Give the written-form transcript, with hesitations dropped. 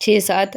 6-7